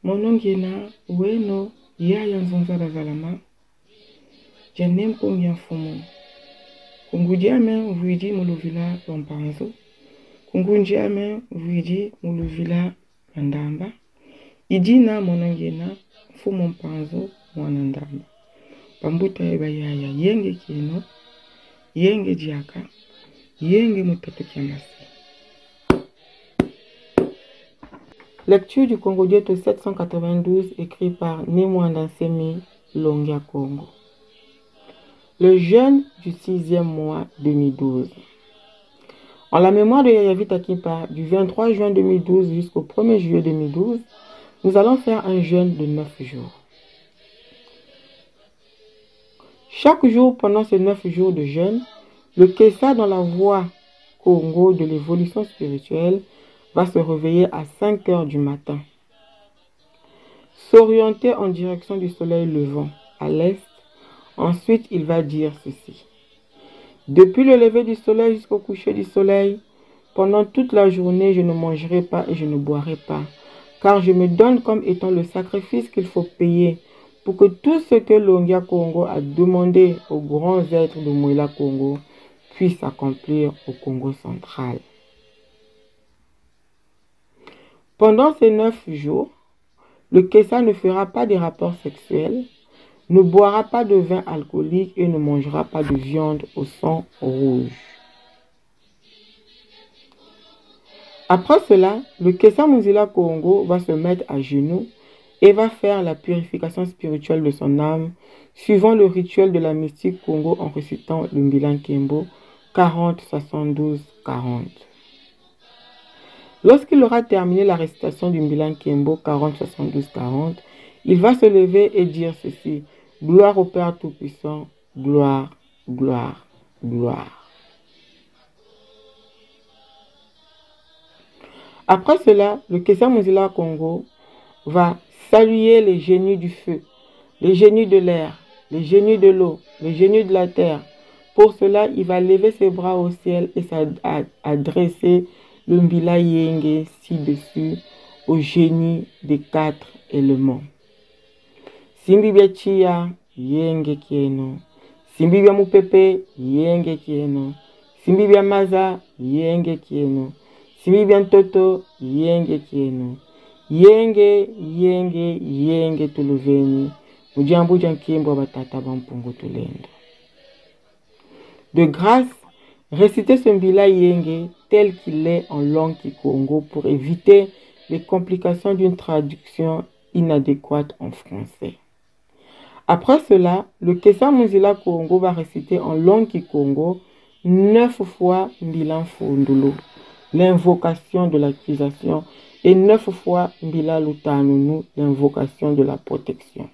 monongena weno yaya nzonzala zalama janem kongya fumu kungudiame vuidi muluvila lompanzo kungundiame vuidi muluvila mandamba idina monongena fumu mpanzo mwanandamba pambuta eba yaya yenge kino yenge diaka yenge mutato kiamasi. Lecture du Congo Dieto 792 écrit par Némouanda Semi Longia Congo. Le jeûne du 6e mois 2012. En la mémoire de Yaya Vita Kimpa, du 23 juin 2012 jusqu'au 1er juillet 2012, nous allons faire un jeûne de 9 jours. Chaque jour pendant ces 9 jours de jeûne, le Kessa dans la voie Congo de l'évolution spirituelle va se réveiller à 5 heures du matin, s'orienter en direction du soleil levant à l'est. Ensuite, il va dire ceci. Depuis le lever du soleil jusqu'au coucher du soleil, pendant toute la journée, je ne mangerai pas et je ne boirai pas, car je me donne comme étant le sacrifice qu'il faut payer pour que tout ce que Longia Congo a demandé aux grands êtres de Mouila Congo puisse s'accomplir au Congo central. Pendant ces 9 jours, le Kessa ne fera pas des rapports sexuels, ne boira pas de vin alcoolique et ne mangera pas de viande au sang rouge. Après cela, le Kessa Muzila Congo va se mettre à genoux et va faire la purification spirituelle de son âme, suivant le rituel de la mystique Congo en récitant le Mbilan Kembo 40, 72, 40. Lorsqu'il aura terminé la récitation du Mbilan Kembo 40, 72, 40, il va se lever et dire ceci. Gloire au Père Tout-Puissant, gloire, gloire, gloire. Après cela, le Kessa Muzila Congo va saluer les génies du feu, les génies de l'air, les génies de l'eau, les génies de la terre. Pour cela, il va lever ses bras au ciel et s'adresser le Mbila Yenge ci-dessus au génie des 4 éléments. Simbibia Chia, Yenge Kieno. Simbibia Mupepe, Yenge Kieno. Simbibia Maza, Yenge Kieno. Simbibia Toto, Yenge Kieno. Yenge, Yenge, Yenge Tuluveni. Mujambu Jankimbo Batata Bampungu Tulendo. De grâce, récitez ce Mbila Yenge tel qu'il est en langue Kikongo pour éviter les complications d'une traduction inadéquate en français. Après cela, le Kessa Muzila Congo va réciter en langue Kikongo 9 fois Mbilan Fundulo, l'invocation de l'accusation, et 9 fois Mbila Lutanunu, l'invocation de la protection.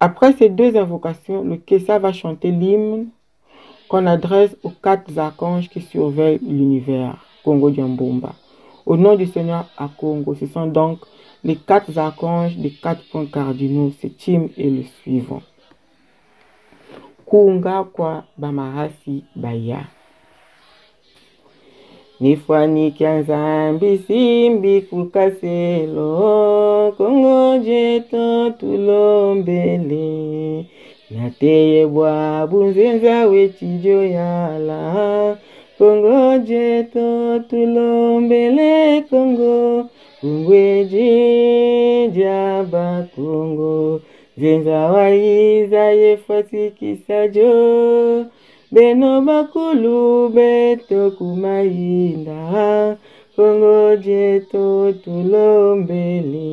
Après ces 2 invocations, le Kessa va chanter l'hymne qu'on adresse aux 4 archanges qui surveillent l'univers, Congo Diambomba. Au nom du Seigneur à Congo, ce sont donc les 4 archanges des 4 points cardinaux. Cet hymne est le suivant. Kunga kwa Bamarasi Baya. Nifwani Kianzambi Simbi Kukaselo, Congo Jeto Tulombele. Nateye bwa bunzenza wechijo yala, Congo Jeto Tulombele Congo, Kungweji Jaba Congo, Zenza waiza yefasi kisajo, Beno bakulu beto kumainda, Congo Jeto Tulombele.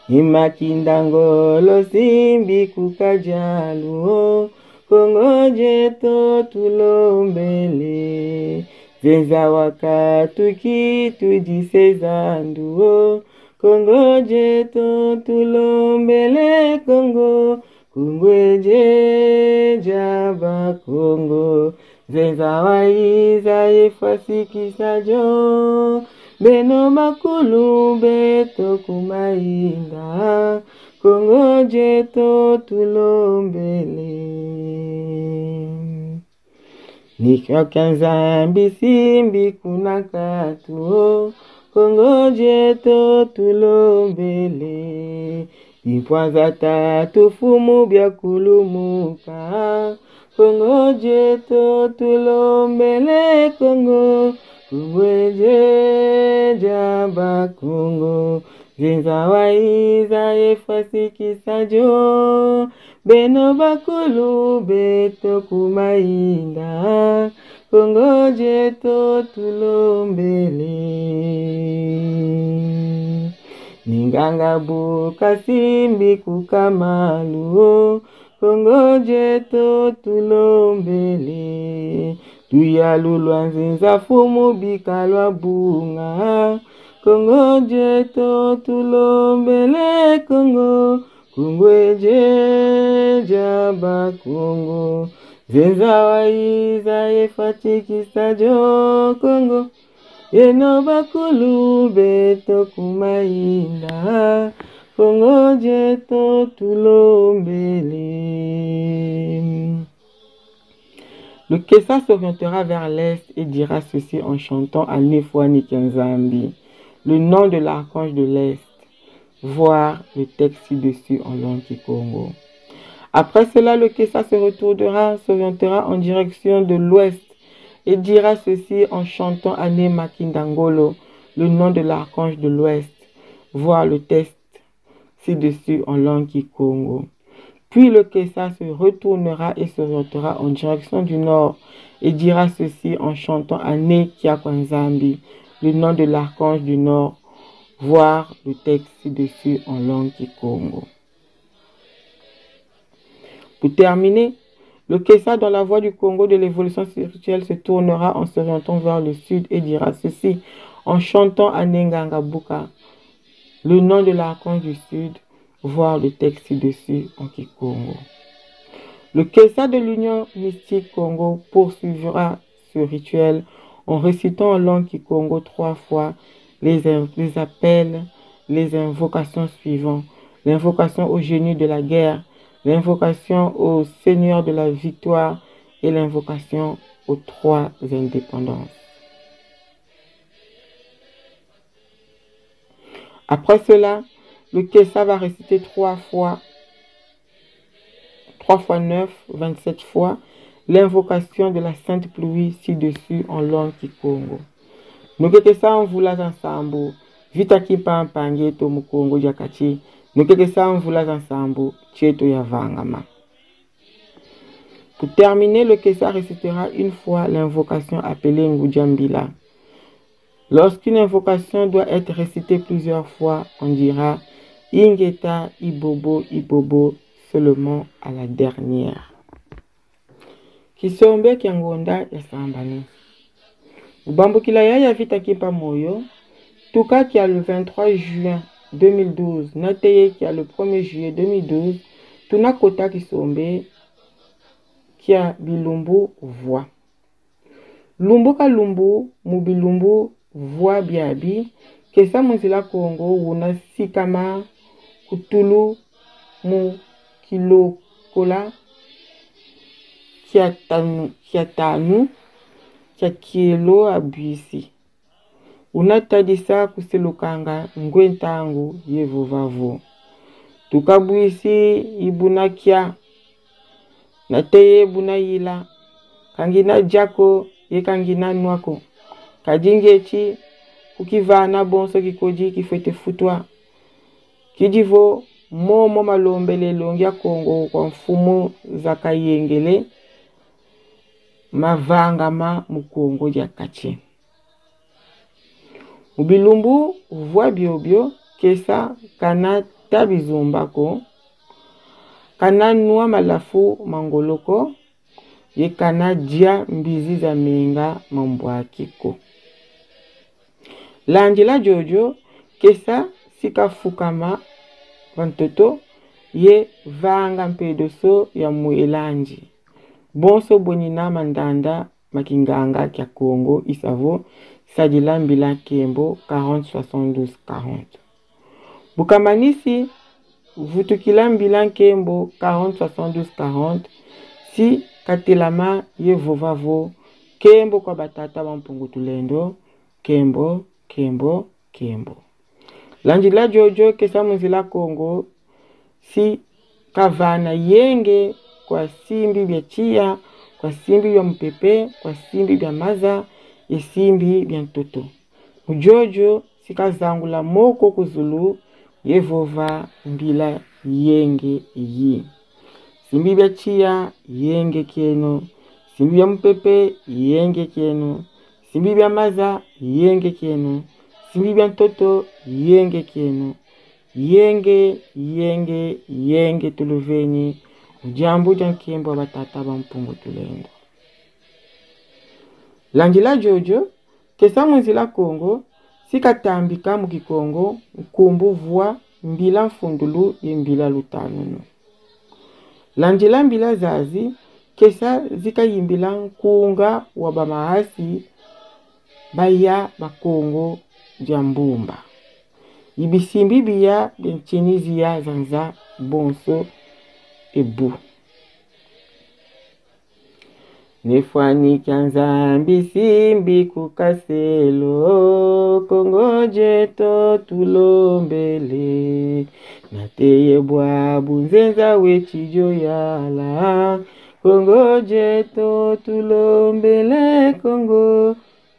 Imakindangolo simbi kukajalu, Congo Jeto Tulombele. Zenza wakatu kitu jisezandu, Congo Jeto Tulombele Congo, Kungweje Jaba Congo, Zenza waiza yefasi kisajo, Beno makulu beto kumainda, Congo Jeto Tulombele. Nikakanzambi simbi kunakatu, Congo jeto tulombele. Ipwazata tufumu bya kulumuka. Congo jeto tulombele Congo. Kungweje jamba Congo. Zinza waiza efasi kisajo. Beno bakulu beto kumainda. Congo jeto tulombele. Ninganga buka simbi kukamalu. Congo jeto tulombele. Tuyalulwa nzinza fumu bikalwa bunga. Congo jeto tulombele Congo. Kungweje jaba Congo. Zenza waiza efatikisa Congo. Eno bakulu beto kumainda. Congo jeto tulombele. Le Kessa s'orientera vers l'est et dira ceci en chantant à Nefwani Kenzambi, le nom de l'archange de l'est, voir le texte ci-dessus en langue Kikongo. Après cela, le Kessa s'orientera en direction de l'ouest et dira ceci en chantant à Nemakindangolo, le nom de l'archange de l'ouest, voir le texte ci-dessus en langue Kikongo. Puis le Kessa se retournera et s'orientera en direction du nord et dira ceci en chantant à Nekiakwanzambi, le nom de l'archange du nord, voir le texte ci-dessus en langue Kikongo. Pour terminer, le Kessa dans la voie du Congo de l'évolution spirituelle se tournera en s'orientant vers le sud et dira ceci en chantant à Nengangabuka, le nom de l'archange du sud, voir le texte ci-dessus en Kikongo. Le Kessa de l'Union mystique Congo poursuivra ce rituel en récitant en langue Kikongo 3 fois les appels, les invocations suivantes. L'invocation au génie de la guerre, l'invocation au Seigneur de la victoire et l'invocation aux 3 indépendances. Après cela, le Kessa va réciter 3 fois 9, 27 fois, l'invocation de la Sainte Pluie ci-dessus en langue Kikongo. Nous Kessa en voulons ensemble, vita kipa mpange to mukongo jakachi, nous Kessa en voulons ensemble, cheto ya vangama. Pour terminer, le Kessa récitera une fois l'invocation appelée Ngujambila. Lorsqu'une invocation doit être récitée plusieurs fois, on dira Ingeta Ibobo Ibobo seulement à la dernière. Kisombe Kiangonda ya Sambani. Ubambo Kilaya ya Vita Kipa Moyo. Tuka qui a le 23 juin 2012. Nateye qui a le 1er juillet 2012. Tuna Kota Kisombe qui a Bilumbu voix. Lumbu ka lumbu, mubilumbu voix biabi. Kessa Muzila Congo wuna sikama kutulu mu kilo kola kiatanu kiakilo abisi. Unatadisa kuselukanga ngwentangu yevovavo. Tukabuisi ibunakia nateye bunayila kangina jako ye kangina nwako. Kajingechi kukivana bonso kikoji kifete futwa. Kijivo momo malombele longia Kongo kwa mfumo za kayengele mavangama mukongo ya kache. Mubilumbu voix biobio Kessa kana tabizombako kana nua malafu mangoloko ye kana dia mbizi za menga mambwakiko. Lanjila jojo Kessa sika fukama vantoto ye vanga mpedoso ya muelanji. Bonso bonina mandanda makinganga kya Congo isavo sadila mbila kembo 40-72-40. Bukamanisi vutukila mbila kembo 40-72-40 si katelama ye vovavo kembo kwa batata wampungu tulendo kembo kembo. Lanjila jojo kesa munzila Kongo si kavana yenge kwa simbi bya chia, kwa simbi bya mpepe, kwa simbi bya maza, ye simbi bya ntoto. Mujojo si kazangula moko kuzulu yevova mbila yenge yi. Simbi bya chia yenge kieno, simbi bya mpepe yenge kieno, simbi bya maza yenge kieno, simbi bya ntoto yenge kieno. Yenge, yenge, yenge tuluveni, ujambu jankembo batata bampungu tulendo. Lanjila jojo, kesa munzila Kongo, sikatambika mukikongo, ukumbu vwa mbila mfundulu ye mbila lutanunu. Lanjila mbila zazi, kesa zika yimbila nkunga wa bamahasi, baya bakongo jambumba. Ibisimbi biya benchinizi ya zanza bonso ebu. Nefwani kianza bisimbi kukaselo, Kongo jeto tulombele. Nateye bwa bunzenza wechijo yala, Kongo jeto tulombele Kongo.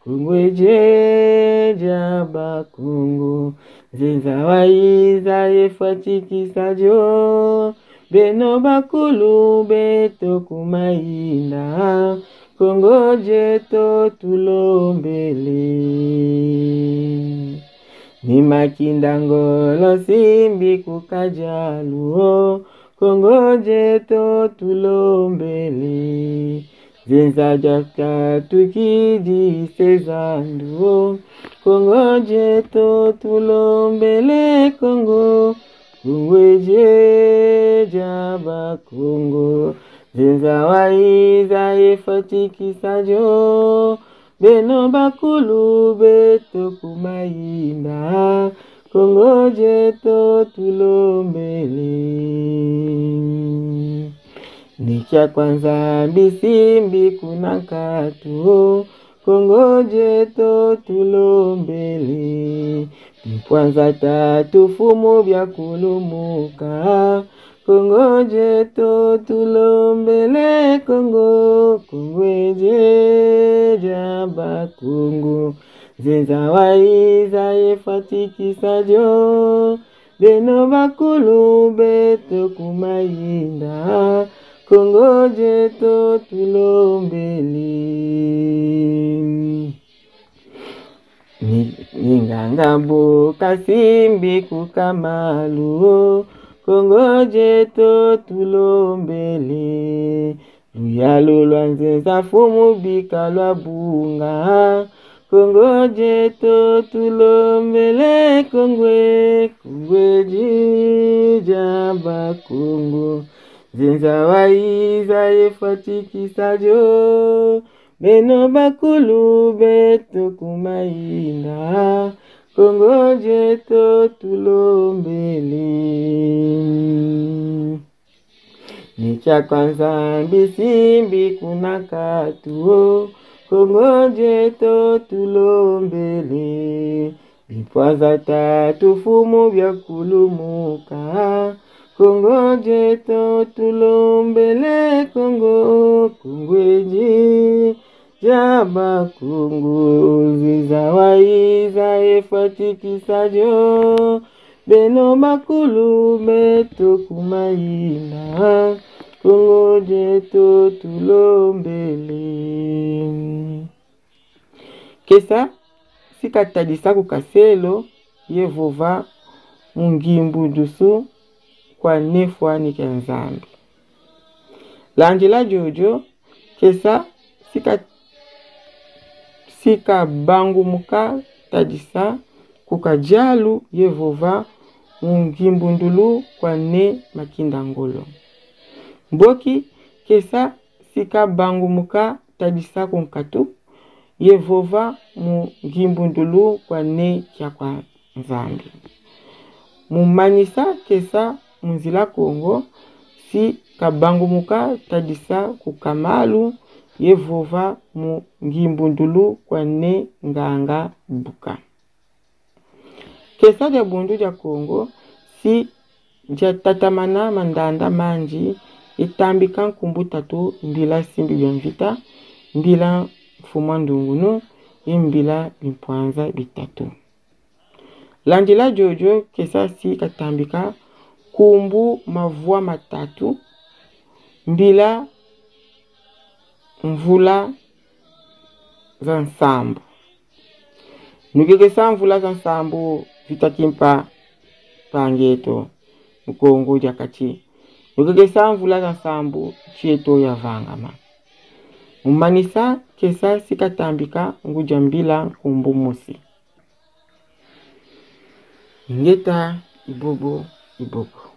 Kongo eje jaba Kongo. Zenza waiza yefatikisa jo, beno bakulu beto kumaina, Kongo jeto tulombele. Ni makinda ngolo simbi kukajaluo, Kongo jeto tulombele. Zenza jaka tukidi sezanduo, Kongo jeto tulombele Kongo. Kongo eje jaba Kongo. Zenza waiza yefatikisa jo, beno bakulu beto kumaina, Kongo jeto tulombele. Nikia kwanza bisimbi kunakatu, Kongo jeto tulombele. Mpwanza tatu fumu bya kulumuka, Kongo jeto tulombele Kongo. Kongo eje jaba Kongo. Zenza waiza yefatikisa jo, beno bakulu beto kumainda, Kongo jeto tulombele. Ningangambo kasimbi kukamalu, Kongo jeto tulombele. Luyalo lwanzenza fumu bika lwa bunga, Kongo jeto tulombele Kongwe. Kongwe jijaba Kongo. Zenza waiza yefatikisa jo, beno bakulu beto kumaina, Kongo jeto tulombele. Nicha kwanza bisimbi kunakatu, Kongo jeto tulombele. Bipwaza tatu fumu bya kulumuka, Kongo jeto tulombele Kongo. Kongo eje jaba Kongo. Zenza waiza yefatikisa jo, beno bakulu beto kumaina, Kongo jeto tulombele. Kesa sikatadisa kukaselo yevova mungimbu dusu kwa nefwani kenzambi. Lanjila jojo kesa sika bangu muka tadisa kukajalu yevova mungimbundulu kwa ne makinda ngolo. Mboki kesa sika bangu muka tadisa kunkatu yevova mungimbundulu kwa ne kia kwa nzambi. Mumanyisa kesa munzila Kongo si kabangu muka tadisa kukamalu yevova mungimbundulu kwa ne nganga buka. Kesa dia bundu dia Congo si dia tatamana mandanda manji itambika nkumbu tatu mbila simbi bienvita mbila fumandungunu imbila bimpwanza bitatu. Landila jojo kesa si katambika kumbu mavua matatu mbila mvula za nsambu. Nukekesa mvula za nsambu vitakimpa pangeto mkongo jakati. Nukekesa mvula za nsambu chieto ya vangama. Umanisa kesa si katambika nguja mbila kumbu musi. Ngeta ibobo ibobo.